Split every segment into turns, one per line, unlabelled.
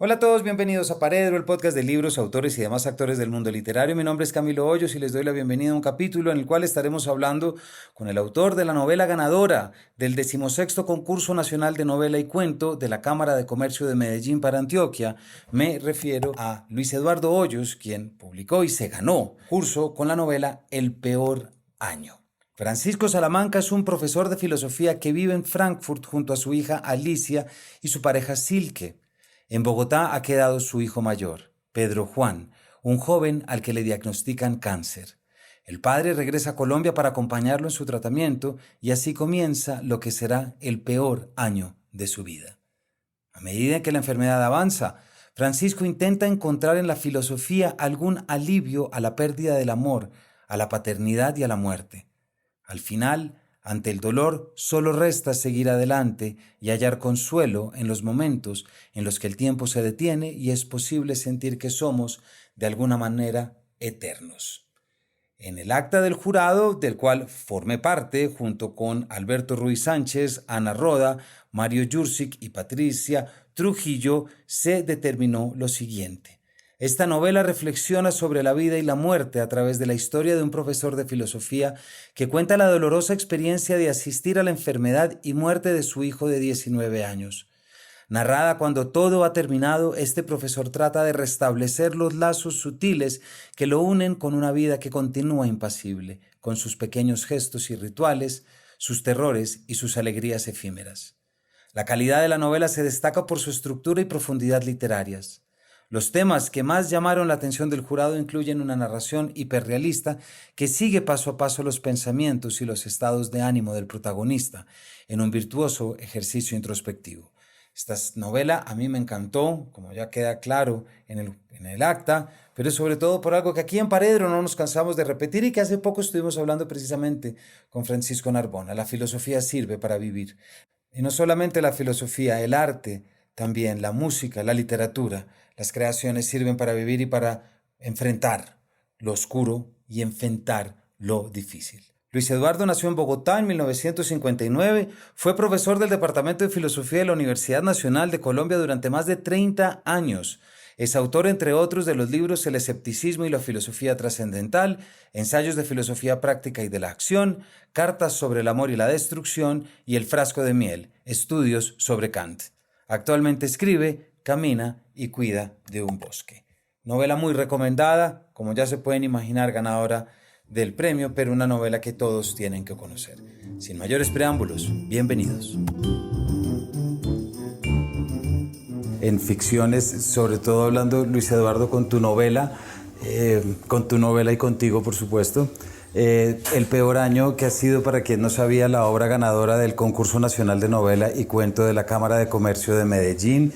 Hola a todos, bienvenidos a Paredro, el podcast de libros, autores y demás actores del mundo literario. Mi nombre es Camilo Hoyos y les doy la bienvenida a un capítulo en el cual estaremos hablando con el autor de la novela ganadora del 16º Concurso Nacional de Novela y Cuento de la Cámara de Comercio de Medellín para Antioquia. Me refiero a Luis Eduardo Hoyos, quien publicó y se ganó curso con la novela El Peor Año. Francisco Salamanca es un profesor de filosofía que vive en Frankfurt junto a su hija Alicia y su pareja Silke. En Bogotá ha quedado su hijo mayor, Pedro Juan, un joven al que le diagnostican cáncer. El padre regresa a Colombia para acompañarlo en su tratamiento y así comienza lo que será el peor año de su vida. A medida que la enfermedad avanza, Francisco intenta encontrar en la filosofía algún alivio a la pérdida del amor, a la paternidad y a la muerte. Al final, ante el dolor, solo resta seguir adelante y hallar consuelo en los momentos en los que el tiempo se detiene y es posible sentir que somos, de alguna manera, eternos. En el acta del jurado, del cual formé parte, junto con Alberto Ruiz Sánchez, Ana Roda, Mario Jursic y Patricia Trujillo, se determinó lo siguiente. Esta novela reflexiona sobre la vida y la muerte a través de la historia de un profesor de filosofía que cuenta la dolorosa experiencia de asistir a la enfermedad y muerte de su hijo de 19 años. Narrada cuando todo ha terminado, este profesor trata de restablecer los lazos sutiles que lo unen con una vida que continúa impasible, con sus pequeños gestos y rituales, sus terrores y sus alegrías efímeras. La calidad de la novela se destaca por su estructura y profundidad literarias. Los temas que más llamaron la atención del jurado incluyen una narración hiperrealista que sigue paso a paso los pensamientos y los estados de ánimo del protagonista en un virtuoso ejercicio introspectivo. Esta novela a mí me encantó, como ya queda claro en el acta, pero sobre todo por algo que aquí en Paredro no nos cansamos de repetir y que hace poco estuvimos hablando precisamente con Francisco Narbona. La filosofía sirve para vivir. Y no solamente la filosofía, el arte, también la música, la literatura, las creaciones sirven para vivir y para enfrentar lo oscuro y enfrentar lo difícil. Luis Eduardo nació en Bogotá en 1959, fue profesor del Departamento de Filosofía de la Universidad Nacional de Colombia durante más de 30 años. Es autor, entre otros, de los libros El escepticismo y la filosofía trascendental, Ensayos de filosofía práctica y de la acción, Cartas sobre el amor y la destrucción y El frasco de miel, estudios sobre Kant. Actualmente escribe, camina y cuida de un bosque. Novela muy recomendada, como ya se pueden imaginar, ganadora del premio, pero una novela que todos tienen que conocer. Sin mayores preámbulos, bienvenidos. En ficciones, sobre todo hablando, Luis Eduardo, con tu novela y contigo, por supuesto, El Peor Año, que ha sido, para quien no sabía, la obra ganadora del Concurso Nacional de Novela y Cuento de la Cámara de Comercio de Medellín,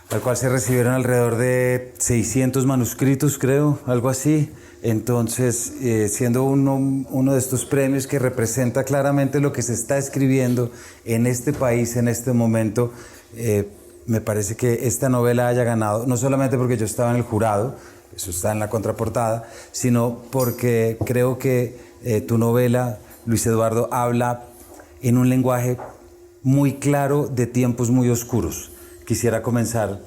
al cual se recibieron alrededor de 600 manuscritos, creo, algo así. Entonces, siendo uno de estos premios que representa claramente lo que se está escribiendo en este país, en este momento, me parece que esta novela haya ganado, no solamente porque yo estaba en el jurado, eso está en la contraportada, sino porque creo que tu novela, Luis Eduardo, habla en un lenguaje muy claro de tiempos muy oscuros. Quisiera comenzar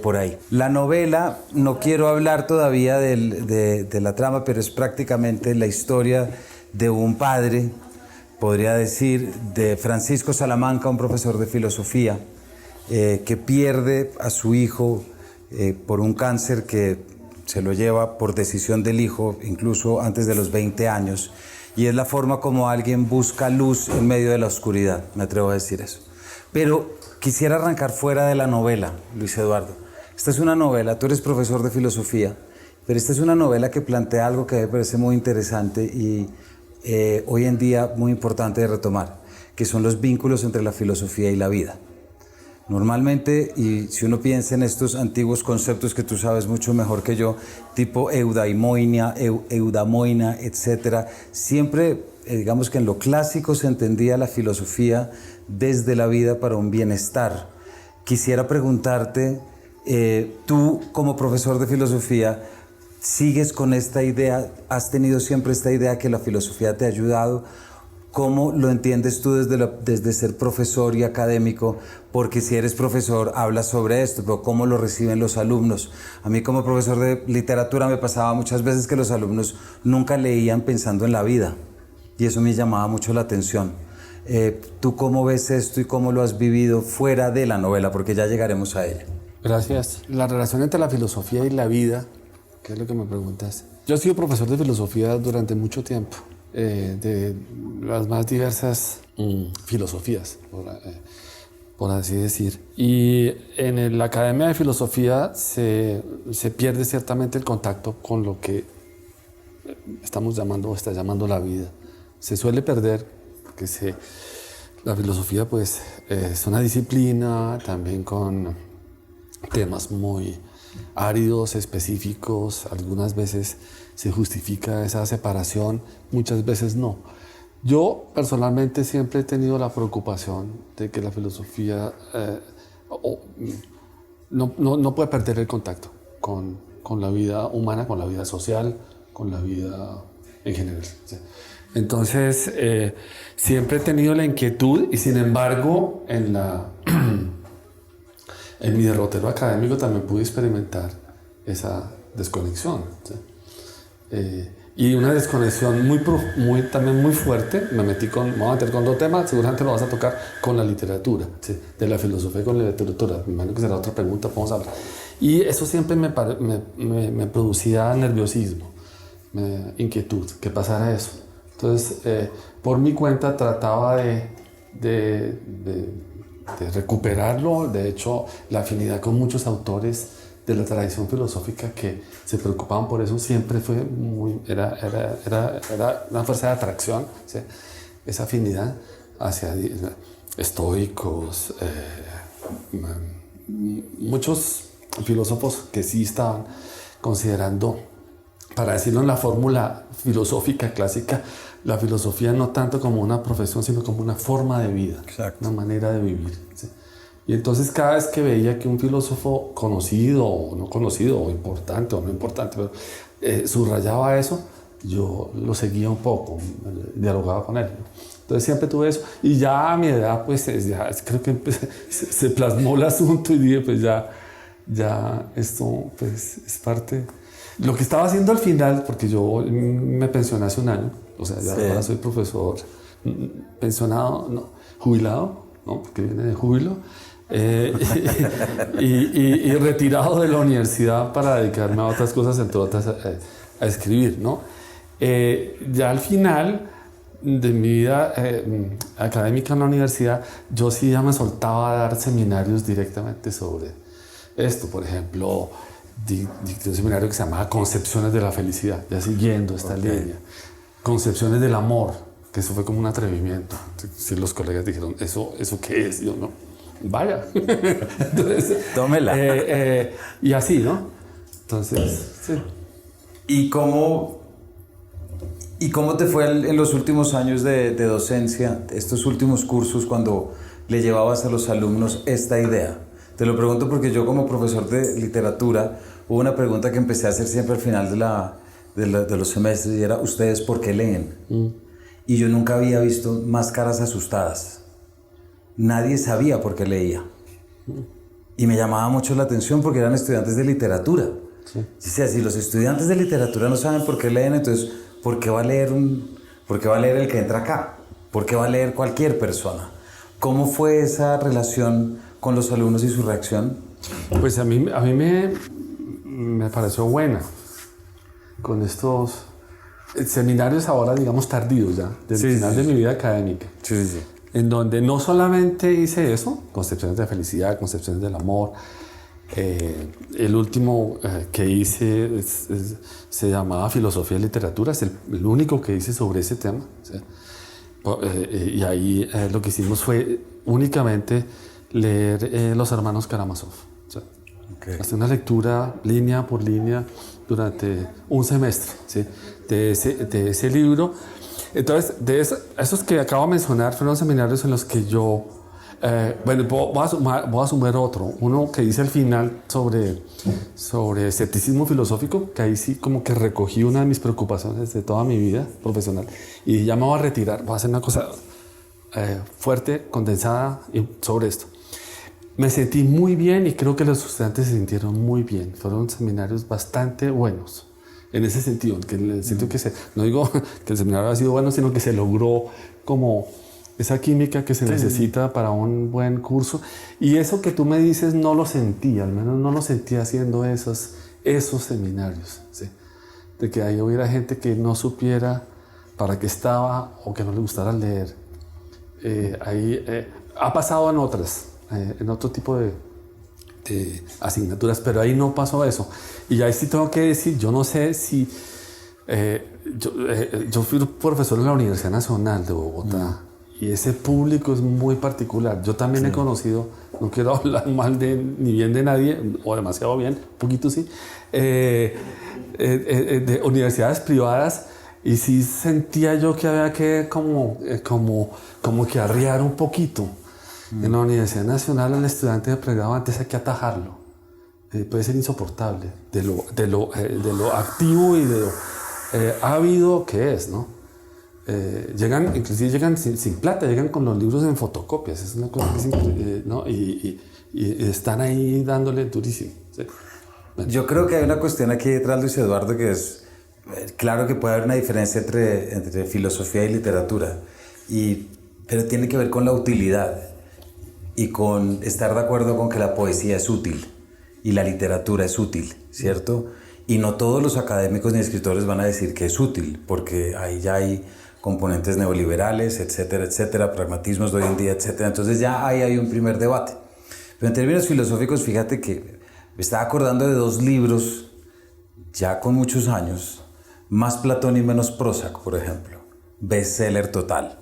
por ahí. La novela, no quiero hablar todavía de la trama, pero es prácticamente la historia de un padre, podría decir, de Francisco Salamanca, un profesor de filosofía, que pierde a su hijo por un cáncer que se lo lleva por decisión del hijo, incluso antes de los 20 años. Y es la forma como alguien busca luz en medio de la oscuridad, me atrevo a decir eso. Pero quisiera arrancar fuera de la novela, Luis Eduardo. Esta es una novela, tú eres profesor de filosofía, pero esta es una novela que plantea algo que me parece muy interesante y hoy en día muy importante de retomar, que son los vínculos entre la filosofía y la vida. Normalmente, y si uno piensa en estos antiguos conceptos que tú sabes mucho mejor que yo, tipo eudaimonia, eudamoina, etc., siempre, digamos que en lo clásico se entendía la filosofía desde la vida para un bienestar. Quisiera preguntarte, tú como profesor de filosofía, ¿sigues con esta idea? ¿Has tenido siempre esta idea que la filosofía te ha ayudado? ¿Cómo lo entiendes tú desde ser profesor y académico? Porque si eres profesor hablas sobre esto, pero ¿cómo lo reciben los alumnos? A mí como profesor de literatura me pasaba muchas veces que los alumnos nunca leían pensando en la vida y eso me llamaba mucho la atención. ¿Tú cómo ves esto y cómo lo has vivido fuera de la novela? Porque ya llegaremos a ella.
Gracias. La relación entre la filosofía y la vida, que es lo que me preguntas. Yo he sido profesor de filosofía durante mucho tiempo. De las más diversas filosofías, por así decir. Y en la Academia de Filosofía se pierde ciertamente el contacto con lo que estamos llamando o está llamando la vida. Se suele perder porque la filosofía pues, es una disciplina también con temas muy áridos, específicos. Algunas veces se justifica esa separación, muchas veces no. Yo personalmente siempre he tenido la preocupación de que la filosofía no puede perder el contacto con la vida humana, con la vida social, con la vida en general. Entonces, siempre he tenido la inquietud y sin embargo, en mi derrotero académico también pude experimentar esa desconexión. ¿Sí? Y una desconexión también muy fuerte. Me voy a meter con dos temas, seguramente lo vas a tocar con la literatura, ¿sí? De la filosofía y con la literatura. Me imagino que será otra pregunta, vamos a hablar. Y eso siempre me producía nerviosismo, inquietud, que pasara eso. Entonces, por mi cuenta trataba de recuperarlo. De hecho, la afinidad con muchos autores de la tradición filosófica que se preocupaban por eso siempre fue era una fuerza de atracción, ¿sí? Esa afinidad hacia estoicos, muchos filósofos que sí estaban considerando, para decirlo en la fórmula filosófica clásica, la filosofía no tanto como una profesión, sino como una forma de vida. Exacto. Una manera de vivir, ¿sí? Y entonces cada vez que veía que un filósofo conocido o no conocido, o importante o no importante, pero subrayaba eso, yo lo seguía un poco, dialogaba con él, ¿no? Entonces siempre tuve eso. Y ya a mi edad, pues creo que se plasmó el asunto y dije, pues ya esto pues, es parte. Lo que estaba haciendo al final, porque yo me pensioné hace un año, o sea, ya ahora soy profesor pensionado, no, jubilado, ¿no? Porque viene de júbilo. Y retirado de la universidad para dedicarme a otras cosas, entre otras a escribir, ¿no? Ya al final de mi vida académica en la universidad, yo sí ya me soltaba a dar seminarios directamente sobre esto. Por ejemplo, dicté un seminario que se llamaba Concepciones de la Felicidad, ya siguiendo esta línea. Concepciones del amor, que eso fue como un atrevimiento. Si los colegas dijeron, ¿eso qué es? Yo no. Vaya. Entonces,
tómela.
Y así, ¿no? Entonces, sí.
¿Y cómo te fue en los últimos años de docencia, estos últimos cursos, cuando le llevabas a los alumnos esta idea? Te lo pregunto porque yo como profesor de literatura, hubo una pregunta que empecé a hacer siempre al final de los semestres y era, ¿ustedes por qué leen? Y yo nunca había visto más caras asustadas. Nadie sabía por qué leía. Y me llamaba mucho la atención porque eran estudiantes de literatura. Sí. O sea, si los estudiantes de literatura no saben por qué leen, entonces, ¿por qué va a leer el que entra acá? ¿Por qué va a leer cualquier persona? ¿Cómo fue esa relación con los alumnos y su reacción?
Pues a mí me pareció buena con estos seminarios ahora, digamos, tardíos ya, del final de mi vida académica. Sí. En donde no solamente hice eso, concepciones de felicidad, concepciones del amor. El último que hice se llamaba Filosofía y Literatura, es el único que hice sobre ese tema. ¿Sí? Y ahí lo que hicimos fue únicamente leer Los Hermanos Karamazov. ¿Sí? Okay. Hacer una lectura línea por línea durante un semestre, ¿sí? de ese libro. Entonces, esos que acabo de mencionar fueron seminarios en los que yo Bueno, voy a sumar otro. Uno que dice al final sobre escepticismo filosófico, que ahí sí como que recogí una de mis preocupaciones de toda mi vida profesional. Y ya me voy a retirar, voy a hacer una cosa fuerte, condensada sobre esto. Me sentí muy bien y creo que los estudiantes se sintieron muy bien. Fueron seminarios bastante buenos. En ese sentido, no digo que el seminario ha sido bueno, sino que se logró como esa química que se necesita para un buen curso. Y eso que tú me dices no lo sentí, al menos no lo sentí haciendo esos seminarios. ¿Sí? De que ahí hubiera gente que no supiera para qué estaba o que no le gustara leer. Ha pasado en otro tipo de asignaturas, pero ahí no pasó eso. Y ahí sí tengo que decir, yo no sé si... yo fui profesor en la Universidad Nacional de Bogotá y ese público es muy particular. Yo también he conocido, no quiero hablar mal ni bien de nadie, o demasiado bien, un poquito sí, de universidades privadas, y sí sentía yo que había que como que arriar un poquito. En la Universidad Nacional el estudiante de pregrado antes hay que atajarlo. Puede ser insoportable de lo activo y de lo ávido que es, ¿no? Inclusive llegan sin plata, llegan con los libros en fotocopias. Es una cosa que es ¿no? Y están ahí dándole durísimo. ¿Sí?
Bueno. Yo creo que hay una cuestión aquí detrás, Luis Eduardo, que es claro que puede haber una diferencia entre filosofía y literatura, pero tiene que ver con la utilidad y con estar de acuerdo con que la poesía es útil y la literatura es útil, ¿cierto? Y no todos los académicos ni escritores van a decir que es útil, porque ahí ya hay componentes neoliberales, etcétera, etcétera, pragmatismos de hoy en día, etcétera. Entonces ya ahí hay un primer debate. Pero en términos filosóficos, fíjate que me estaba acordando de dos libros, ya con muchos años, Más Platón y menos Prozac, por ejemplo, bestseller total.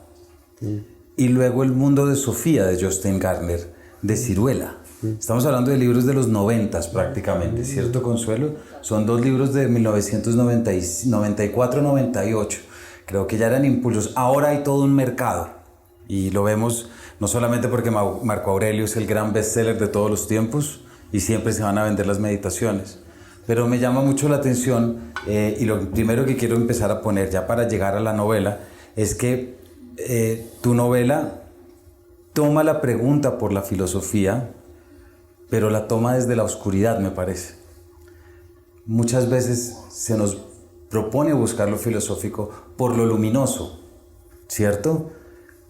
Y luego El mundo de Sofía, de Jostein Garner, de Ciruela. Estamos hablando de libros de los 90 prácticamente, ¿cierto, Consuelo? Son dos libros de 1994-98. Creo que ya eran impulsos. Ahora hay todo un mercado. Y lo vemos no solamente porque Marco Aurelio es el gran bestseller de todos los tiempos y siempre se van a vender las meditaciones. Pero me llama mucho la atención y lo primero que quiero empezar a poner ya para llegar a la novela es que tu novela toma la pregunta por la filosofía, pero la toma desde la oscuridad, me parece. Muchas veces se nos propone buscar lo filosófico por lo luminoso, ¿cierto?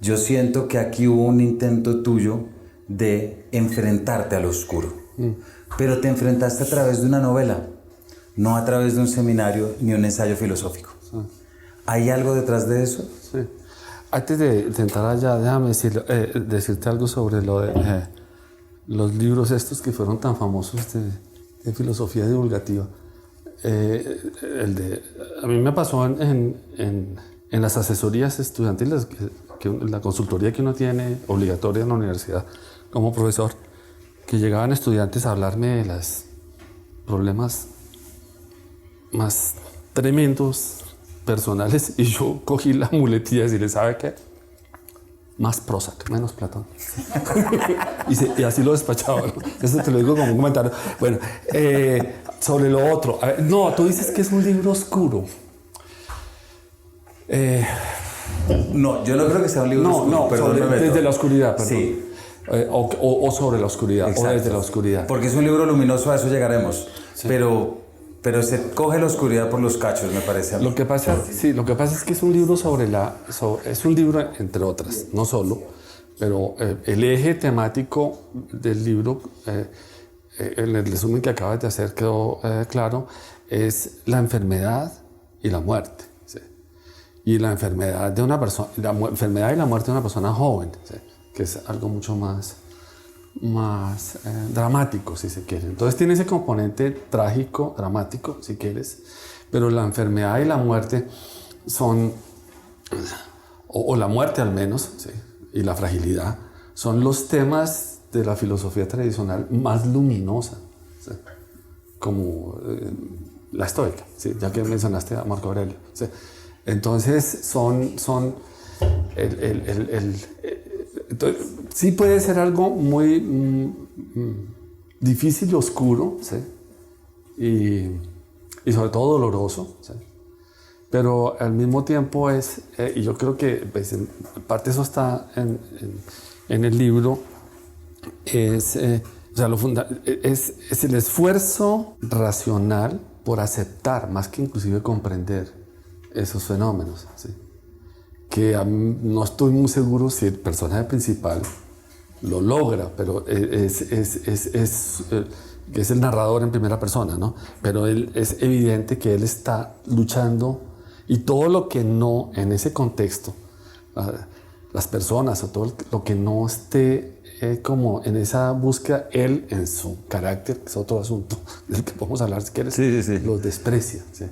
Yo siento que aquí hubo un intento tuyo de enfrentarte al oscuro, pero te enfrentaste a través de una novela, no a través de un seminario ni un ensayo filosófico. ¿Hay algo detrás de eso?
Sí. Antes de entrar allá, déjame decirte algo sobre lo de los libros estos que fueron tan famosos de filosofía divulgativa. A mí me pasó en las asesorías estudiantiles, la consultoría que uno tiene obligatoria en la universidad como profesor, que llegaban estudiantes a hablarme de los problemas más tremendos personales, y yo cogí la muletilla y decirle, ¿sabe qué? Más Prozac, menos Platón. y así lo despachaba, ¿no? Eso te lo digo como un comentario. Bueno, sobre lo otro. A ver, no, tú dices que es un libro oscuro.
No, yo no creo que sea un libro oscuro.
No, desde la oscuridad, perdón.
Sí.
O sobre la oscuridad. Exacto. O desde la oscuridad.
Porque es un libro luminoso, a eso llegaremos. Sí. Pero se coge la oscuridad por los cachos, me parece a mí.
Lo que pasa es que es un libro es un libro, entre otras, no solo, pero el eje temático del libro, en el resumen que acabas de hacer quedó claro, es la enfermedad y la muerte. ¿Sí? Y la enfermedad de una persona, enfermedad y la muerte de una persona joven, ¿sí? Que es algo mucho más dramático, si se quiere. Entonces tiene ese componente trágico, dramático, si quieres, pero la enfermedad y la muerte son, o la muerte al menos, ¿sí? Y la fragilidad, son los temas de la filosofía tradicional más luminosa, ¿sí? Como la estoica, ¿sí? Ya que mencionaste a Marco Aurelio, ¿sí? Entonces son Entonces, sí puede ser algo muy difícil y oscuro, ¿sí? Y sobre todo doloroso, ¿sí? Pero al mismo tiempo y yo creo que pues, en parte eso está en el libro, es el esfuerzo racional por aceptar, más que inclusive comprender esos fenómenos, ¿sí? Que no estoy muy seguro si el personaje principal lo logra, pero que es el narrador en primera persona, ¿no? Pero es evidente que él está luchando, y todo lo que no, en ese contexto, las personas o todo lo que no esté como en esa búsqueda, él en su carácter, que es otro asunto del que podemos hablar si quieres,
Sí.
los desprecia, ¿sí?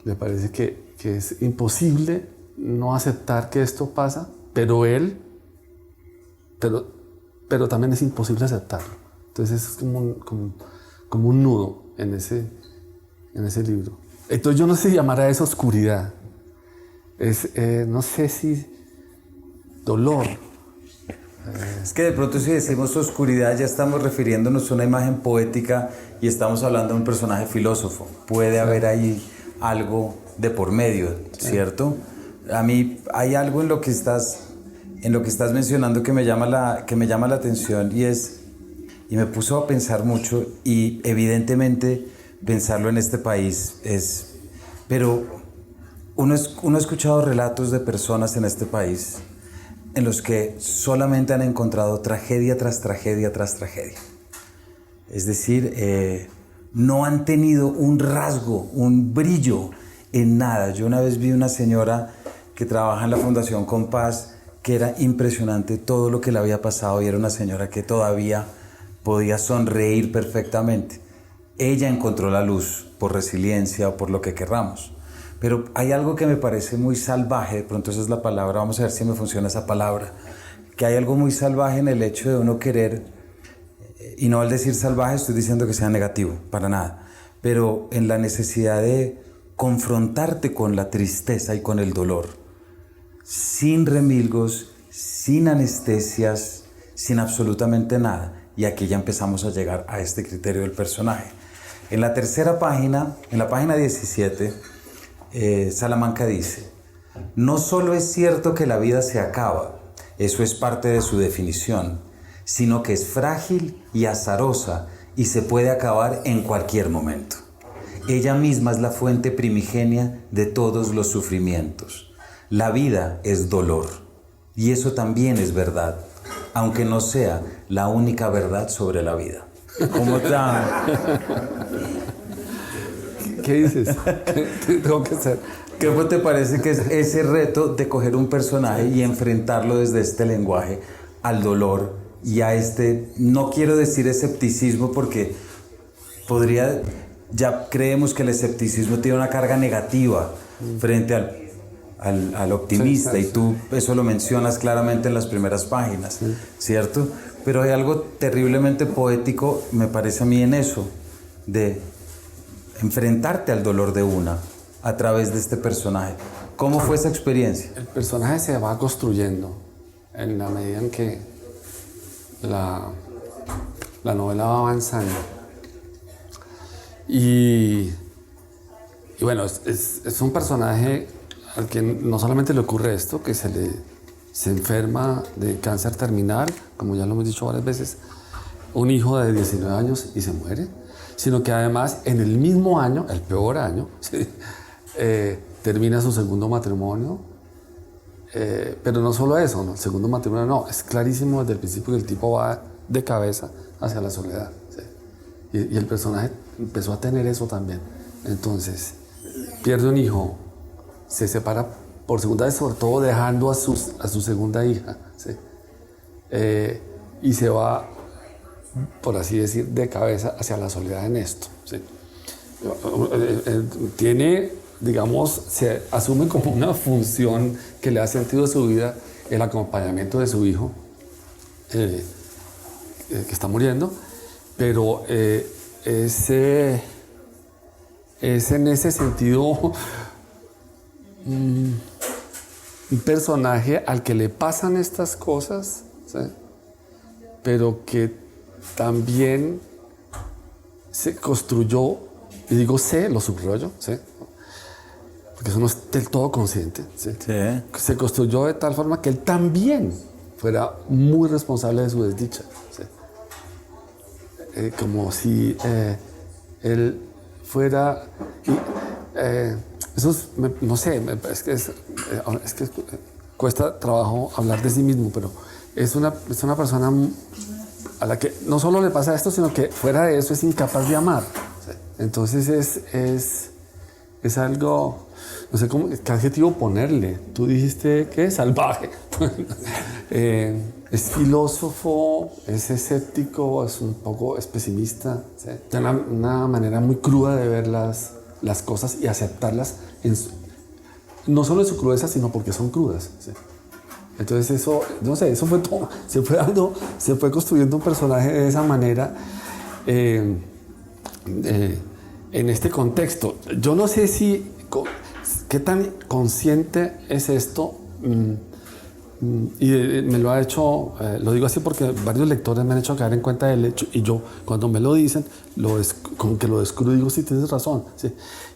Le parece que es imposible no aceptar que esto pasa, pero también es imposible aceptarlo. Entonces es como un nudo en ese libro. Entonces yo no sé si llamar a eso oscuridad. No sé si dolor.
Es que de pronto si decimos oscuridad ya estamos refiriéndonos a una imagen poética y estamos hablando de un personaje filósofo. Puede haber ahí algo de por medio, ¿cierto? A mí hay algo en lo que estás mencionando que me llama la atención y me puso a pensar mucho, y evidentemente pensarlo en este país pero uno ha escuchado relatos de personas en este país en los que solamente han encontrado tragedia tras tragedia tras tragedia. Es decir, no han tenido un rasgo, un brillo en nada. Yo una vez vi una señora que trabaja en la Fundación Compás, que era impresionante todo lo que le había pasado, y era una señora que todavía podía sonreír perfectamente. Ella encontró la luz por resiliencia o por lo que querramos. Pero hay algo que me parece muy salvaje, de pronto esa es la palabra, vamos a ver si me funciona esa palabra, que hay algo muy salvaje en el hecho de uno querer, y no al decir salvaje estoy diciendo que sea negativo, para nada, pero en la necesidad de confrontarte con la tristeza y con el dolor, sin remilgos, sin anestesias, sin absolutamente nada. Y aquí ya empezamos a llegar a este criterio del personaje. En la tercera página, en la página 17, Salamanca dice: no solo es cierto que la vida se acaba, eso es parte de su definición, sino que es frágil y azarosa y se puede acabar en cualquier momento. Ella misma es la fuente primigenia de todos los sufrimientos. La vida es dolor, y eso también es verdad, aunque no sea la única verdad sobre la vida. ¿Cómo está?
¿Qué dices? Tengo que hacer.
¿Cómo te parece que es ese reto de coger un personaje y enfrentarlo desde este lenguaje al dolor y a no quiero decir escepticismo porque ya creemos que el escepticismo tiene una carga negativa frente al optimista, sí. Y tú eso lo mencionas claramente en las primeras páginas, sí. ¿Cierto? Pero hay algo terriblemente poético, me parece a mí, en eso, de enfrentarte al dolor de una a través de este personaje. ¿Cómo fue esa experiencia?
El personaje se va construyendo en la medida en que la novela va avanzando. Y bueno, es un personaje al que no solamente le ocurre esto, que se enferma de cáncer terminal, como ya lo hemos dicho varias veces, un hijo de 19 años y se muere, sino que además en el mismo año, el peor año, ¿sí? Termina su segundo matrimonio, pero no solo eso, ¿no? El segundo matrimonio no, es clarísimo desde el principio que el tipo va de cabeza hacia la soledad, ¿sí? Y el personaje empezó a tener eso también. Entonces, pierde un hijo, se separa por segunda vez, sobre todo dejando a su segunda hija, ¿sí? Y se va, por así decir, de cabeza hacia la soledad en esto, ¿sí? Tiene, digamos, se asume como una función que le ha sentido a su vida el acompañamiento de su hijo, que está muriendo, pero es en ese sentido un personaje al que le pasan estas cosas ¿sí? Pero que también se construyó, y digo lo subrayo, ¿sí? Porque eso no es del todo consciente, ¿sí?
Sí.
Se construyó de tal forma que él también fuera muy responsable de su desdicha, ¿sí? Como si él fuera... eso es, no sé, es que cuesta trabajo hablar de sí mismo, pero es una persona a la que no solo le pasa esto, sino que fuera de eso es incapaz de amar. ¿Sí? Entonces es algo, no sé qué adjetivo ponerle. Tú dijiste que es salvaje. Es filósofo, es escéptico, es un poco es pesimista. ¿Sí? Tiene una manera muy cruda de ver las cosas y aceptarlas, no solo en su crudeza, sino porque son crudas. ¿Sí? Entonces eso, no sé, eso fue todo. Se fue construyendo un personaje de esa manera en este contexto. Yo no sé qué tan consciente es esto. Y me lo ha hecho, lo digo así porque varios lectores me han hecho caer en cuenta del hecho, y yo cuando me lo dicen, como que lo descubro y digo, sí, tienes razón. ¿Sí?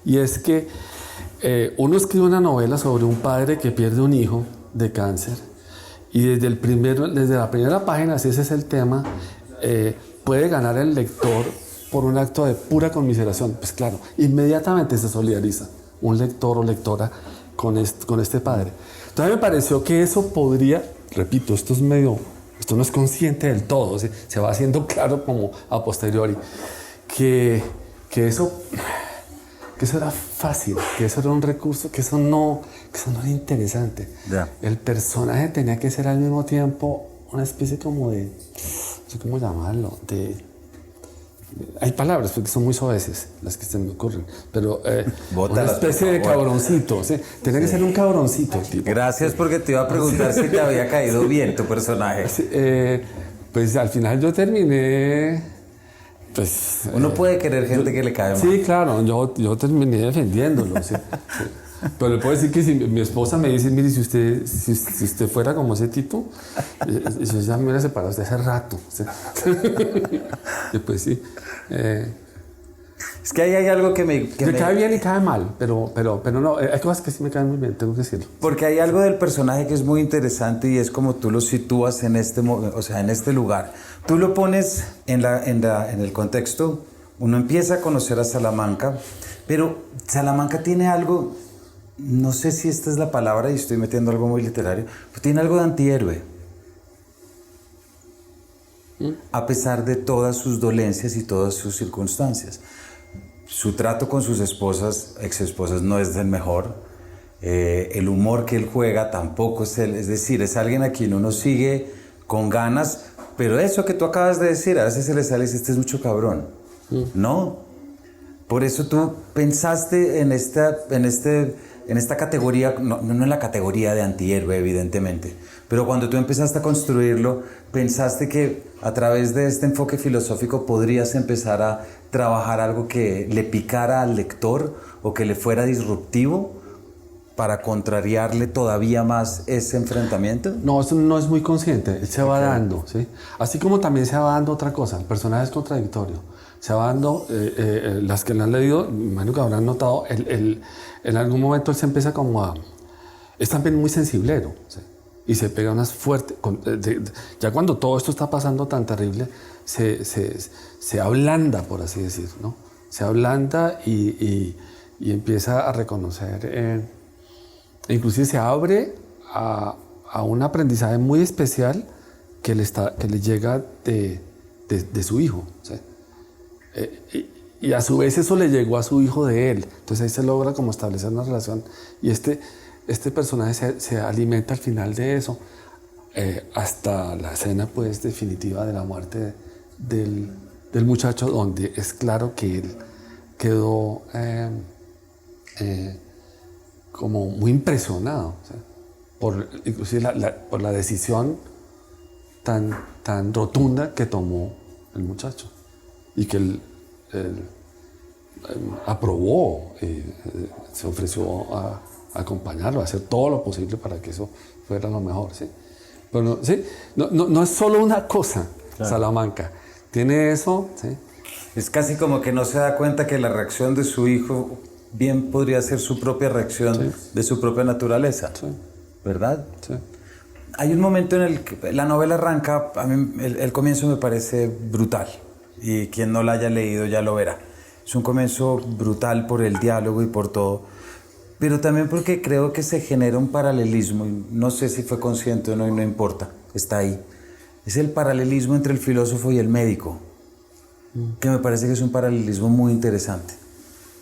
Y es que uno escribe una novela sobre un padre que pierde un hijo de cáncer, y desde la primera página, si ese es el tema, puede ganar el lector por un acto de pura conmiseración. Pues claro, inmediatamente se solidariza un lector o lectora con este padre. Entonces me pareció que eso podría, repito, esto no es consciente del todo, ¿sí? Se va haciendo claro como a posteriori, que eso era fácil, que eso era un recurso, que eso no era interesante.
Yeah.
El personaje tenía que ser al mismo tiempo una especie como de, no sé cómo llamarlo, hay palabras porque son muy soeces las que se me ocurren, pero una especie de cabroncito, ¿sí? Tenía que ser un cabroncito, tipo.
Gracias, porque te iba a preguntar si te había caído bien tu personaje.
Sí, pues al final yo terminé, pues...
Uno puede querer gente que le cae mal.
Sí, claro, yo terminé defendiéndolo, sí, sí. Pero le puedo decir que si mi esposa me dice, mire, si usted fuera como ese tipo, yo ya me hubiera separado desde hace rato. ¿Sí? Y pues sí.
Es que ahí hay algo que me
cae bien y cae mal, pero no, hay cosas que sí me caen muy bien, tengo que decirlo.
Porque hay algo del personaje que es muy interesante, y es como tú lo sitúas en este lugar. Tú lo pones en el contexto. Uno empieza a conocer a Salamanca, pero Salamanca tiene algo, no sé si esta es la palabra y estoy metiendo algo muy literario, pero tiene algo de antihéroe. A pesar de todas sus dolencias y todas sus circunstancias. Su trato con sus ex-esposas no es del mejor. El humor que él juega tampoco es es decir, es alguien a quien uno sigue con ganas, pero eso que tú acabas de decir, a veces se le sale y dice, este es mucho cabrón. ¿No? Por eso tú pensaste en esta categoría, no en la categoría de antihéroe, evidentemente, pero cuando tú empezaste a construirlo, pensaste que a través de este enfoque filosófico podrías empezar a trabajar algo que le picara al lector o que le fuera disruptivo para contrariarle todavía más ese enfrentamiento.
No, eso no es muy consciente, él se va dando, ¿sí? Así como también se va dando otra cosa, el personaje es contradictorio. Se va dando, las que lo han leído, me imagino que habrán notado, en algún momento él se empieza es también muy sensiblero, ¿sí? Y se pega unas fuertes, ya cuando todo esto está pasando tan terrible, se ablanda, por así decir, ¿no? Se ablanda y empieza a reconocer, inclusive se abre a un aprendizaje muy especial que le llega de su hijo, ¿sí? Y a su vez eso le llegó a su hijo de él. Entonces ahí se logra como establecer una relación. Y este personaje se alimenta al final de eso, hasta la escena pues definitiva de la muerte del muchacho, donde es claro que él quedó como muy impresionado, ¿sí? Inclusive por la decisión tan rotunda que tomó el muchacho. Y que él aprobó, se ofreció a acompañarlo, a hacer todo lo posible para que eso fuera lo mejor, ¿sí? Bueno, sí, no es solo una cosa, claro. Salamanca. Tiene eso, ¿sí?
Es casi como que no se da cuenta que la reacción de su hijo bien podría ser su propia reacción, sí, de su propia naturaleza, sí, ¿verdad?
Sí.
Hay un momento en el que la novela arranca, a mí el comienzo me parece brutal, y quien no la haya leído ya lo verá. Es un comienzo brutal por el diálogo y por todo, pero también porque creo que se genera un paralelismo, y no sé si fue consciente o no, y no importa, está ahí. Es el paralelismo entre el filósofo y el médico, que me parece que es un paralelismo muy interesante.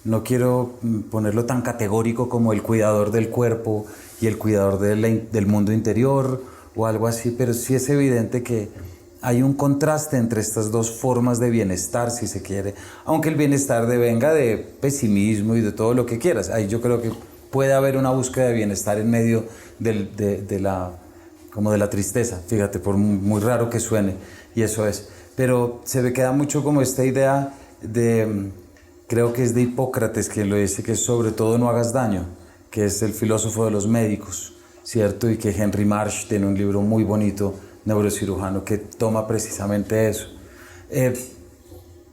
No quiero ponerlo tan categórico como el cuidador del cuerpo y el cuidador del mundo interior o algo así, pero sí es evidente que hay un contraste entre estas dos formas de bienestar, si se quiere, aunque el bienestar devenga de pesimismo y de todo lo que quieras. Ahí yo creo que puede haber una búsqueda de bienestar en medio de la tristeza, fíjate, por muy raro que suene, y eso es. Pero se me queda mucho como esta idea de, creo que es de Hipócrates quien lo dice, que sobre todo no hagas daño, que es el filósofo de los médicos, ¿cierto? Y que Henry Marsh tiene un libro muy bonito, neurocirujano, que toma precisamente eso.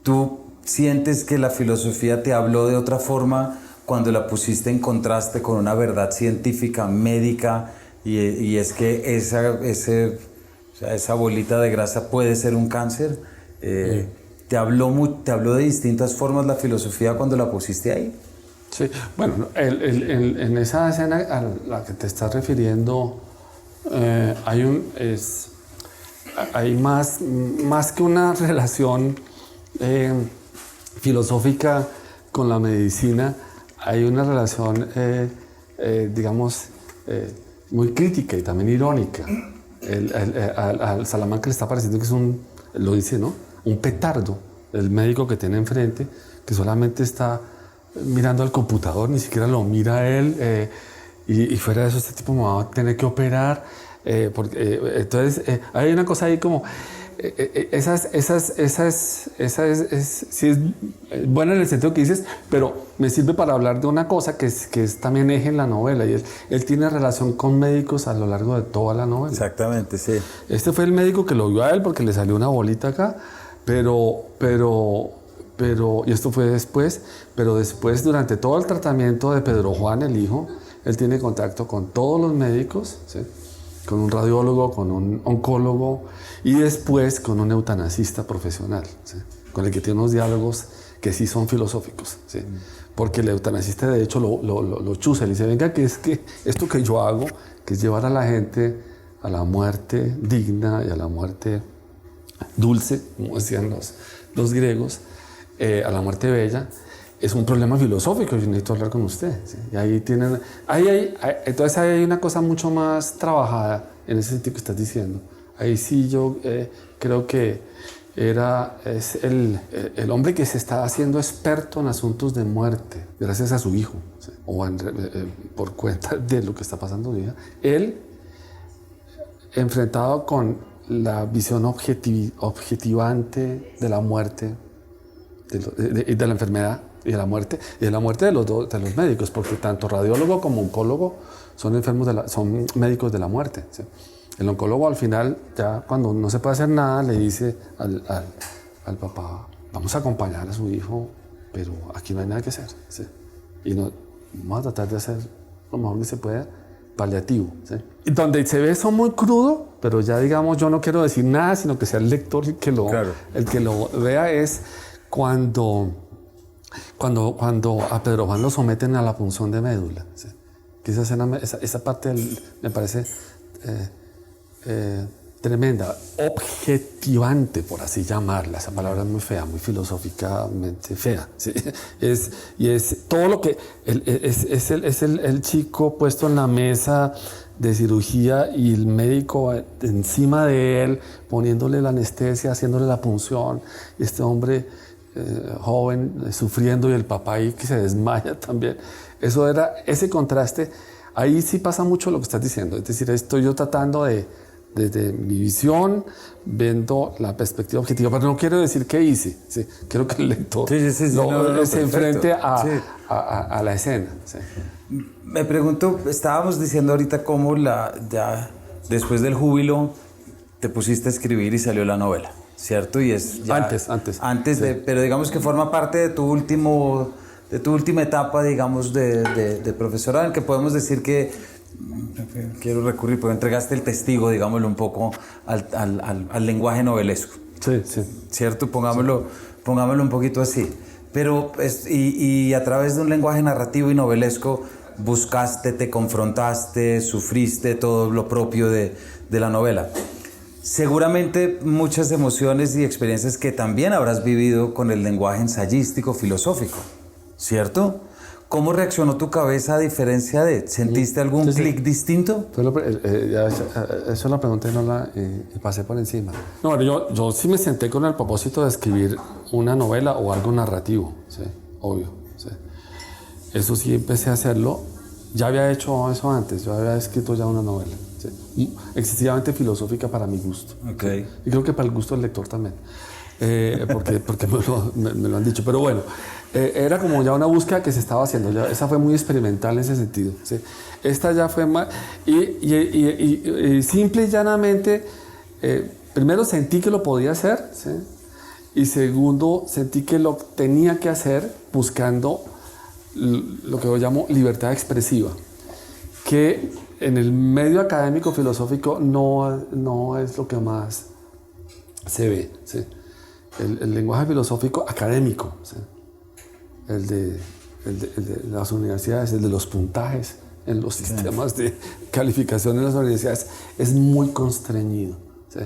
¿Tú sientes que la filosofía te habló de otra forma cuando la pusiste en contraste con una verdad científica, médica, y es que esa bolita de grasa puede ser un cáncer? ¿Te habló de distintas formas la filosofía cuando la pusiste ahí?
Sí, bueno, en esa escena a la que te estás refiriendo, hay más que una relación filosófica con la medicina, hay una relación, digamos, muy crítica y también irónica. Al Salamanca le está pareciendo que es lo dice, ¿no? Un petardo, el médico que tiene enfrente, que solamente está mirando al computador, ni siquiera lo mira a él, y fuera de eso este tipo me va a tener que operar, entonces hay una cosa ahí como sí es buena en el sentido que dices, pero me sirve para hablar de una cosa que es también eje en la novela, y él tiene relación con médicos a lo largo de toda la novela.
Exactamente, sí.
Este fue el médico que lo vio a él porque le salió una bolita acá, y esto fue después, pero después, durante todo el tratamiento de Pedro Juan, el hijo, él tiene contacto con todos los médicos, ¿sí? Con un radiólogo, con un oncólogo, y después con un eutanasista profesional, ¿sí? Con el que tiene unos diálogos que sí son filosóficos, ¿sí? Porque el eutanasista de hecho lo chuza, le dice, venga, que es que esto que yo hago, que es llevar a la gente a la muerte digna y a la muerte dulce, como decían los griegos, a la muerte bella, es un problema filosófico, yo necesito hablar con usted, ¿sí? Y ahí tienen, entonces ahí hay una cosa mucho más trabajada en ese sentido que estás diciendo. Ahí sí yo creo que es el hombre que se está haciendo experto en asuntos de muerte, gracias a su hijo, ¿sí? Por cuenta de lo que está pasando hoy día. Él, enfrentado con la visión objetivante de la muerte, de la enfermedad y de la muerte de los médicos, porque tanto radiólogo como oncólogo son médicos de la muerte, ¿sí? El oncólogo al final, ya cuando no se puede hacer nada, le dice al papá, vamos a acompañar a su hijo, pero aquí no hay nada que hacer, ¿sí? Y vamos a tratar de hacer lo mejor que se pueda, paliativo, ¿sí? Y donde se ve eso muy crudo, pero ya digamos, yo no quiero decir nada, sino que sea el lector el que lo vea, es cuando a Pedro Juan lo someten a la punción de médula, ¿sí? Que esa parte me parece tremenda, objetivante, por así llamarla. Esa palabra es muy fea, muy filosóficamente fea, ¿sí? Y es todo lo que es el chico puesto en la mesa de cirugía y el médico encima de él, poniéndole la anestesia, haciéndole la punción, y este hombre joven sufriendo, y el papá ahí que se desmaya también. Eso era ese contraste. Ahí sí pasa mucho lo que estás diciendo, es decir, estoy yo tratando desde mi visión, viendo la perspectiva objetiva, pero no quiero decir qué hice, ¿sí? Quiero que el lector se enfrente a la escena, ¿sí?
Me pregunto, estábamos diciendo ahorita cómo ya después del júbilo te pusiste a escribir y salió la novela, ¿cierto? Y es ya antes de, pero digamos que forma parte de tu última etapa, digamos, de profesorado, en que podemos decir que quiero recurrir, porque entregaste el testigo, digámoslo un poco, al lenguaje novelesco.
Sí, sí.
¿Cierto? Pongámoslo un poquito así. Pero, y a través de un lenguaje narrativo y novelesco, buscaste, te confrontaste, sufriste todo lo propio de la novela. Seguramente muchas emociones y experiencias que también habrás vivido con el lenguaje ensayístico, filosófico, ¿cierto? ¿Cómo reaccionó tu cabeza a diferencia de? ¿Sentiste algún clic distinto?
Eso la pregunté y pasé por encima. No, bueno, yo sí me senté con el propósito de escribir una novela o algo narrativo, ¿sí? Obvio. ¿Sí? Eso sí empecé a hacerlo. Ya había hecho eso antes, yo había escrito ya una novela, ¿sí? Excesivamente filosófica para mi gusto.
Okay.
¿Sí? Y creo que para el gusto del lector también. Porque me lo han dicho. Pero bueno, era como ya una búsqueda que se estaba haciendo. Ya, esa fue muy experimental en ese sentido, ¿sí? Esta ya fue más... Y simple y llanamente, primero sentí que lo podía hacer, ¿sí? Y segundo, sentí que lo tenía que hacer buscando lo que yo llamo libertad expresiva, que en el medio académico filosófico no es lo que más se ve, ¿sí? El lenguaje filosófico académico, ¿sí? el de las universidades, el de los puntajes en los sistemas de calificación en las universidades, es muy constreñido, ¿sí?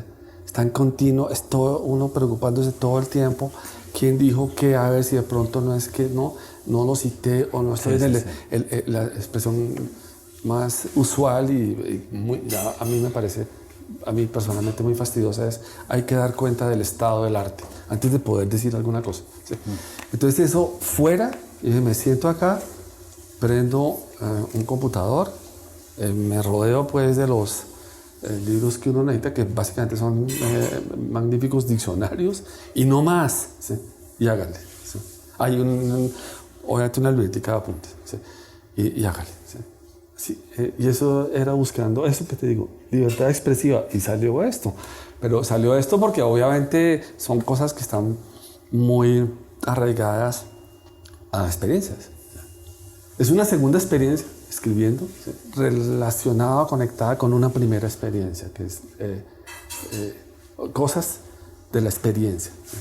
Está en continuo, es todo uno preocupándose todo el tiempo. ¿Quién dijo que? A ver si de pronto no es que no lo cité o no estoy la expresión más usual y ya a mí me parece, a mí personalmente muy fastidiosa, es hay que dar cuenta del estado del arte antes de poder decir alguna cosa, ¿sí? Entonces eso fuera, y me siento acá, prendo un computador, me rodeo pues de los libros que uno necesita, que básicamente son magníficos diccionarios y no más, ¿sí? Y hágale, ¿sí? Hay obviamente una biblioteca de apuntes, ¿sí? Y hágale, ¿sí? Sí, y eso era buscando eso que te digo, libertad expresiva, y salió esto. Pero salió esto porque obviamente son cosas que están muy arraigadas a experiencias. Es una segunda experiencia escribiendo, ¿sí? Relacionada, conectada con una primera experiencia, que es cosas de la experiencia, ¿sí?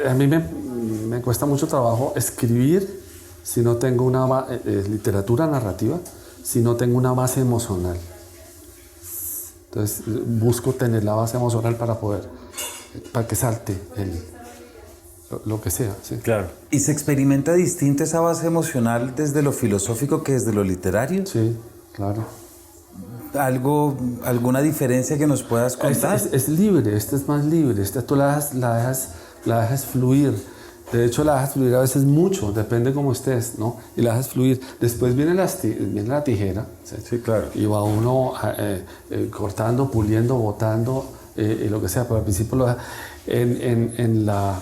A mí me cuesta mucho trabajo escribir si no tengo una literatura narrativa, si no tengo una base emocional. Entonces busco tener la base emocional para que salte lo que sea, ¿sí?
Claro. ¿Y se experimenta distinta esa base emocional desde lo filosófico que desde lo literario?
Sí, claro.
¿Alguna diferencia que nos puedas contar?
Es libre, esta es más libre, esta tú la dejas fluir. De hecho, la dejas fluir a veces mucho, depende cómo estés, ¿no? Y la dejas fluir. Después viene la tijera, ¿sí?
Sí, claro.
Y va uno cortando, puliendo, botando, y lo que sea. Pero al principio en la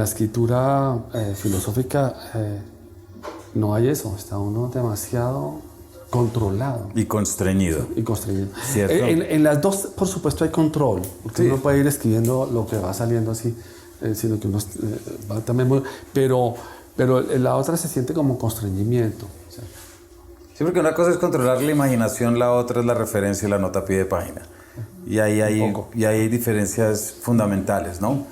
escritura filosófica no hay eso. Está uno demasiado controlado.
Y constreñido.
Y constreñido.
¿Cierto?
En las dos, por supuesto, hay control. Porque
sí.
Uno puede ir escribiendo lo que va saliendo así. Sino que uno va también muy... Pero la otra se siente como constreñimiento. ¿Sí?
Sí, porque una cosa es controlar la imaginación, la otra es la referencia y la nota a pie de página. Y ahí hay diferencias fundamentales, ¿no?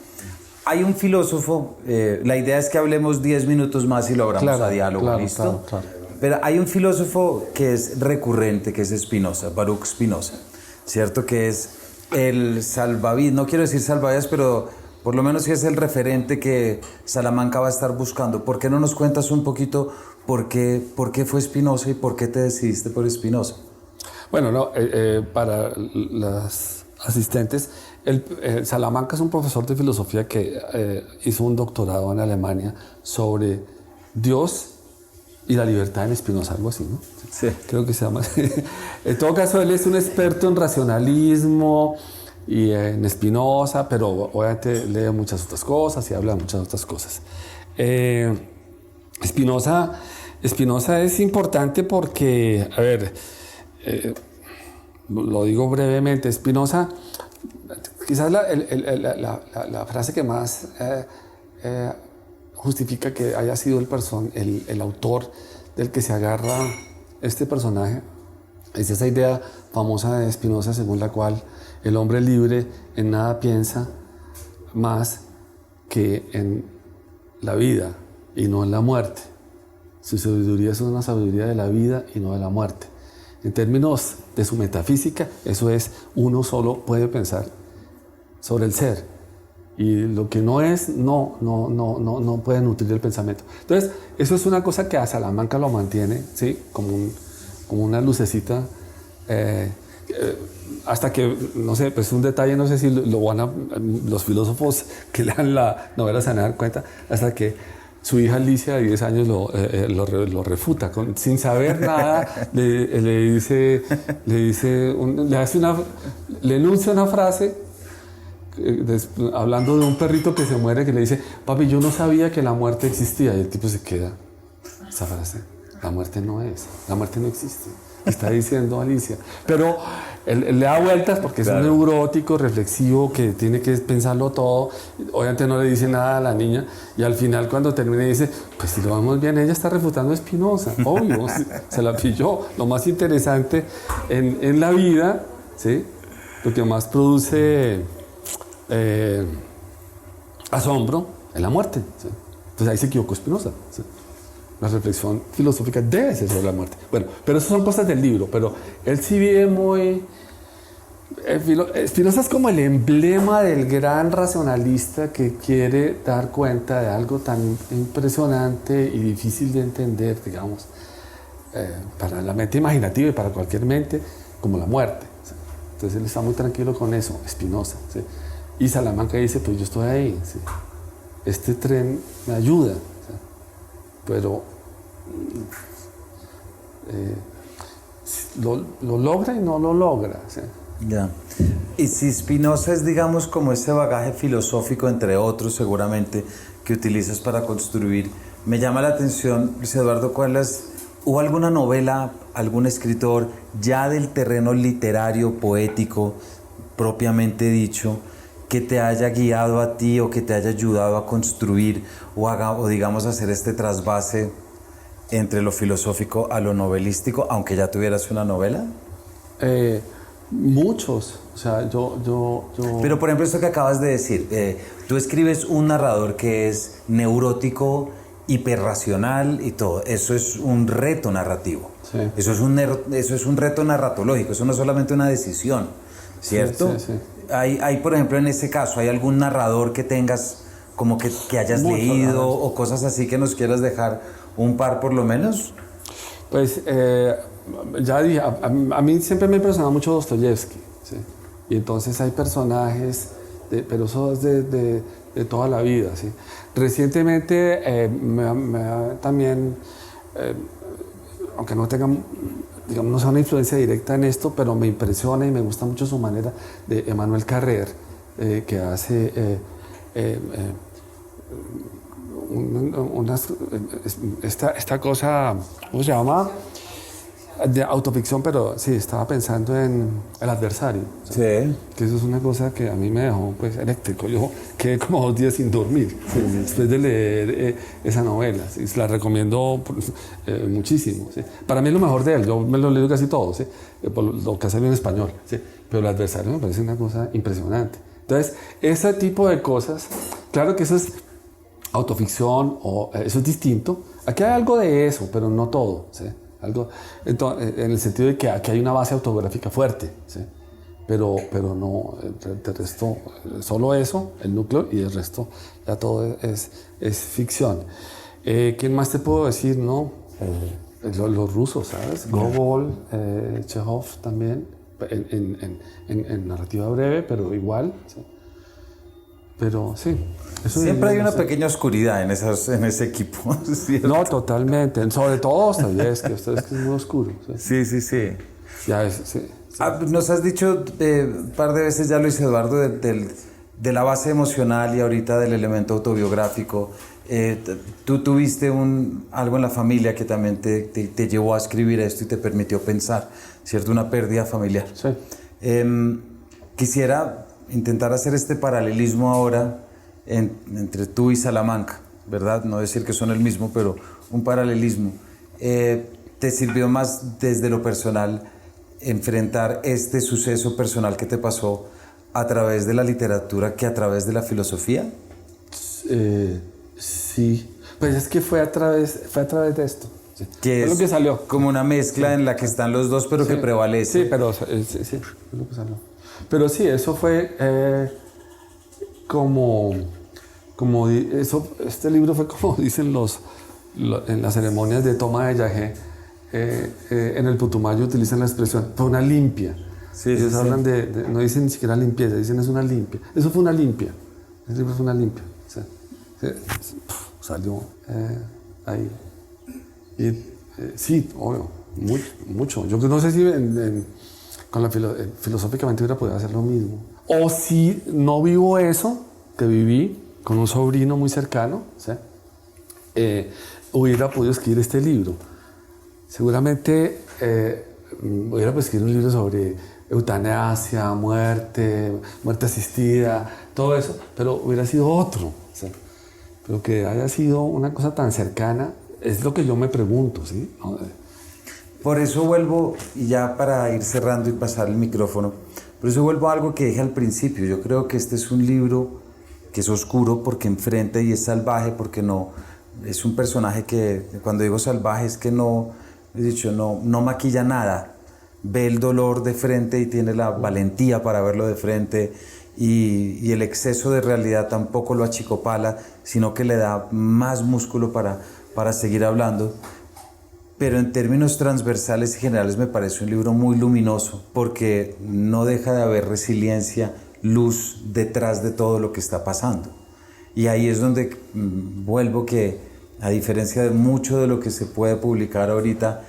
Hay un filósofo, la idea es que hablemos 10 minutos más y lo abramos a diálogo, ¿listo?
Claro.
Pero hay un filósofo que es recurrente, que es Spinoza, Baruch Spinoza, ¿cierto? Que es el salvavidas, no quiero decir salvavidas, pero... por lo menos sí es el referente que Salamanca va a estar buscando. ¿Por qué no nos cuentas un poquito por qué fue Spinoza y por qué te decidiste por Spinoza?
Bueno, no, para las asistentes, Salamanca es un profesor de filosofía que hizo un doctorado en Alemania sobre Dios y la libertad en Spinoza, algo así, ¿no?
Sí.
Creo que se llama. En todo caso, él es un experto en racionalismo y en Spinoza, pero obviamente lee muchas otras cosas y habla de muchas otras cosas. Spinoza es importante porque, a ver, lo digo brevemente, Spinoza, quizás la frase que más justifica que haya sido el autor del que se agarra este personaje, es esa idea famosa de Spinoza según la cual el hombre libre en nada piensa más que en la vida y no en la muerte. Su sabiduría es una sabiduría de la vida y no de la muerte. En términos de su metafísica, eso es, uno solo puede pensar sobre el ser. Y lo que no es, no puede nutrir el pensamiento. Entonces, eso es una cosa que a Salamanca lo mantiene, ¿sí? Como una lucecita. Hasta que, no sé, pues un detalle, no sé si lo van a... Los filósofos que lean la novela se van a dar cuenta, hasta que su hija Alicia, de 10 años, lo refuta. Sin saber nada, le enuncia una frase, hablando de un perrito que se muere, que le dice, papi, yo no sabía que la muerte existía. Y el tipo se queda, esa frase, la muerte no existe. Está diciendo Alicia. Pero él le da vueltas porque es un neurótico, reflexivo, que tiene que pensarlo todo. Obviamente no le dice nada a la niña. Y al final, cuando termina, dice, pues si lo vamos bien, ella está refutando a Spinoza. Obvio, se la pilló. Lo más interesante en la vida, ¿sí? Lo que más produce asombro es la muerte, ¿sí? Entonces ahí se equivocó Spinoza, ¿sí? La reflexión filosófica debe ser sobre la muerte. Bueno, pero eso son cosas del libro. Pero él sí vive muy... Spinoza es como el emblema del gran racionalista que quiere dar cuenta de algo tan impresionante y difícil de entender, digamos, para la mente imaginativa y para cualquier mente, como la muerte, ¿sí? Entonces él está muy tranquilo con eso, Spinoza, ¿sí? Y Salamanca dice, pues yo estoy ahí, ¿sí? Este tren me ayuda, ¿sí? Pero lo logra y no lo logra, ¿sí?
Ya. Y si Spinoza es, digamos, como ese bagaje filosófico, entre otros, seguramente, que utilizas para construir, me llama la atención, Luis Eduardo, ¿hubo alguna novela, algún escritor ya del terreno literario, poético, propiamente dicho, que te haya guiado a ti o que te haya ayudado a construir o digamos, hacer este trasvase entre lo filosófico a lo novelístico, aunque ya tuvieras una novela?
Muchos, o sea, yo...
Pero por ejemplo, esto que acabas de decir, tú escribes un narrador que es neurótico, hiperracional y todo, eso es un reto narrativo,
sí.
Eso es un reto narratológico, eso no es solamente una decisión, ¿cierto?
Sí.
Hay, por ejemplo, en ese caso, ¿hay algún narrador que tengas como que hayas leído o cosas así que nos quieras dejar un par por lo menos?
Pues ya dije, a mí siempre me impresionaba mucho Dostoyevsky, ¿sí? Y entonces hay personajes, pero eso es de toda la vida, ¿sí? Recientemente también, aunque no tenga, digamos, no sea una influencia directa en esto, pero me impresiona y me gusta mucho su manera, de Emmanuel Carrère, que hace esta cosa, ¿cómo se llama? De autoficción, pero sí, estaba pensando en El adversario.
Sí.
Que eso es una cosa que a mí me dejó pues eléctrico. Yo quedé como 2 días sin dormir después de leer esa novela. ¿Sí? La recomiendo muchísimo. ¿Sí? Para mí es lo mejor de él. Yo me lo leo casi todo, ¿sí? Por lo que hace en español. ¿Sí? Pero El adversario me parece una cosa impresionante. Entonces, ese tipo de cosas, claro que eso es autoficción o eso es distinto. Aquí hay algo de eso, pero no todo, ¿sí? Algo, entonces, en el sentido de que aquí hay una base autobiográfica fuerte, ¿sí? pero no, el resto, solo eso, el núcleo, y el resto ya todo es ficción. ¿Quién más te puedo decir? No? Los rusos, ¿sabes? Gogol, Chekhov también, en narrativa breve, pero igual, ¿sí? Pero sí. Eso
siempre hay una pequeña oscuridad en ese equipo, ¿cierto?
No, totalmente. Sobre todo Dostoyevsky, que es muy oscuro.
Sí.
Ya es, sí.
Nos has dicho un par de veces ya, Luis Eduardo, de la base emocional y ahorita del elemento autobiográfico. Tú tuviste algo en la familia que también te llevó a escribir esto y te permitió pensar, ¿cierto? Una pérdida familiar.
Sí.
Quisiera intentar hacer este paralelismo ahora entre tú y Salamanca, ¿verdad? No decir que son el mismo, pero un paralelismo. ¿Te sirvió más desde lo personal enfrentar este suceso personal que te pasó a través de la literatura que a través de la filosofía?
Sí, pues es que fue a través de esto. Sí.
Que
es lo que salió.
Como una mezcla en la que están los dos, pero que prevalece.
Sí, pero sí, es lo que salió. Pero sí, eso fue este libro fue como dicen en las ceremonias de toma de yagé, en el Putumayo utilizan la expresión, fue una limpia.
Sí,
ellos
sí,
hablan no dicen ni siquiera limpieza, dicen es una limpia. Eso fue una limpia. Ese libro fue una limpia. Salió ahí. Y sí, obvio, mucho. Yo no sé si con la filosóficamente hubiera podido hacer lo mismo. O si no vivo eso que viví con un sobrino muy cercano, ¿sí? Hubiera podido escribir este libro. Seguramente hubiera podido escribir un libro sobre eutanasia, muerte asistida, todo eso, pero hubiera sido otro. ¿Sí? Pero que haya sido una cosa tan cercana, es lo que yo me pregunto, ¿sí?
Por eso vuelvo, y ya para ir cerrando y pasar el micrófono, por eso vuelvo a algo que dije al principio. Yo creo que este es un libro que es oscuro porque enfrenta y es salvaje, porque no, es un personaje que, cuando digo salvaje, es que no maquilla nada. Ve el dolor de frente y tiene la valentía para verlo de frente, y el exceso de realidad tampoco lo achicopala, sino que le da más músculo para seguir hablando. Pero en términos transversales y generales me parece un libro muy luminoso, porque no deja de haber resiliencia, luz detrás de todo lo que está pasando. Y ahí es donde vuelvo que, a diferencia de mucho de lo que se puede publicar ahorita,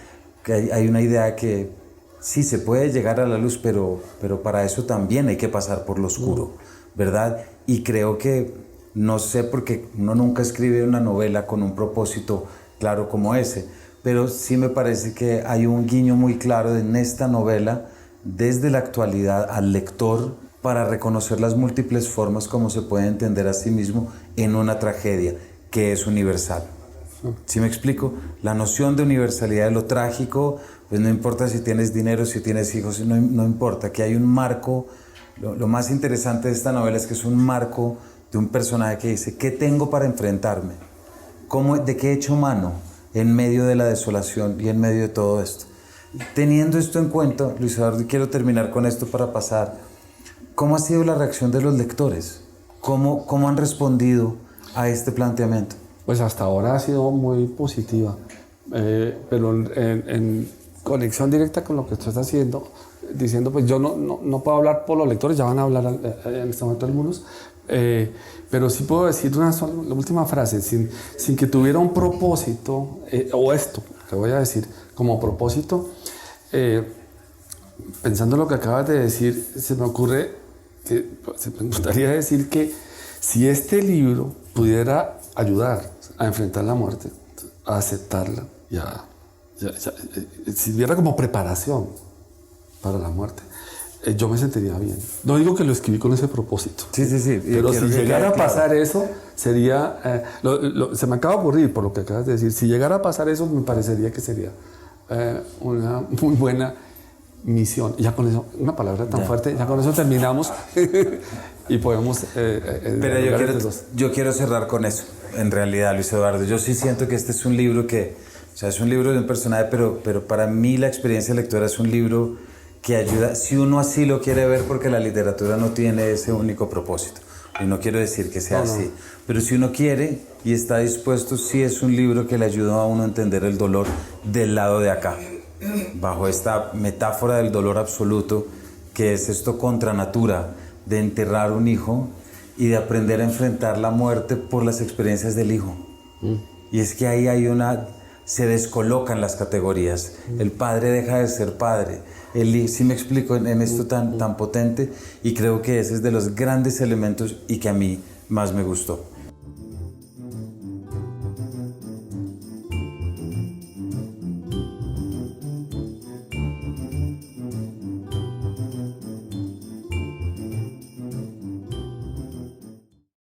que hay una idea que sí se puede llegar a la luz, pero para eso también hay que pasar por lo oscuro, ¿verdad? Y creo que, no sé, porque uno nunca escribe una novela con un propósito claro como ese, pero sí me parece que hay un guiño muy claro en esta novela desde la actualidad al lector para reconocer las múltiples formas como se puede entender a sí mismo en una tragedia que es universal. ¿Sí me explico? La noción de universalidad de lo trágico, pues no importa si tienes dinero, si tienes hijos, no importa, que hay un marco. Lo más interesante de esta novela es que es un marco de un personaje que dice, ¿qué tengo para enfrentarme? ¿De qué he hecho mano en medio de la desolación y en medio de todo esto? Teniendo esto en cuenta, Luis Eduardo, quiero terminar con esto para pasar. ¿Cómo ha sido la reacción de los lectores? ¿Cómo han respondido a este planteamiento?
Pues hasta ahora ha sido muy positiva, pero en conexión directa con lo que tú estás haciendo, diciendo, pues yo no puedo hablar por los lectores, ya van a hablar en este momento algunos, pero sí puedo decir la última frase, sin que tuviera un propósito, o esto que voy a decir como propósito, pensando en lo que acabas de decir, se me ocurre que me gustaría decir que si este libro pudiera ayudar a enfrentar la muerte, a aceptarla, sirviera como preparación para la muerte, yo me sentiría bien. No digo que lo escribí con ese propósito.
Sí.
Pero si llegara a pasar eso, sería... se me acaba de ocurrir por lo que acabas de decir. Si llegara a pasar eso, me parecería que sería una muy buena misión. Y ya con eso, una palabra tan fuerte, ya con eso terminamos y podemos...
Pero yo quiero cerrar con eso, en realidad, Luis Eduardo. Yo sí siento que este es un libro es un libro de un personaje, pero para mí la experiencia lectora es un libro que ayuda, si uno así lo quiere ver, porque la literatura no tiene ese único propósito. Y no quiero decir que sea así, pero si uno quiere y está dispuesto, sí es un libro que le ayuda a uno a entender el dolor del lado de acá, bajo esta metáfora del dolor absoluto, que es esto contra natura, de enterrar un hijo y de aprender a enfrentar la muerte por las experiencias del hijo. Y es que ahí se descolocan las categorías. El padre deja de ser padre. Sí me explico en esto tan potente, y creo que ese es de los grandes elementos y que a mí más me gustó.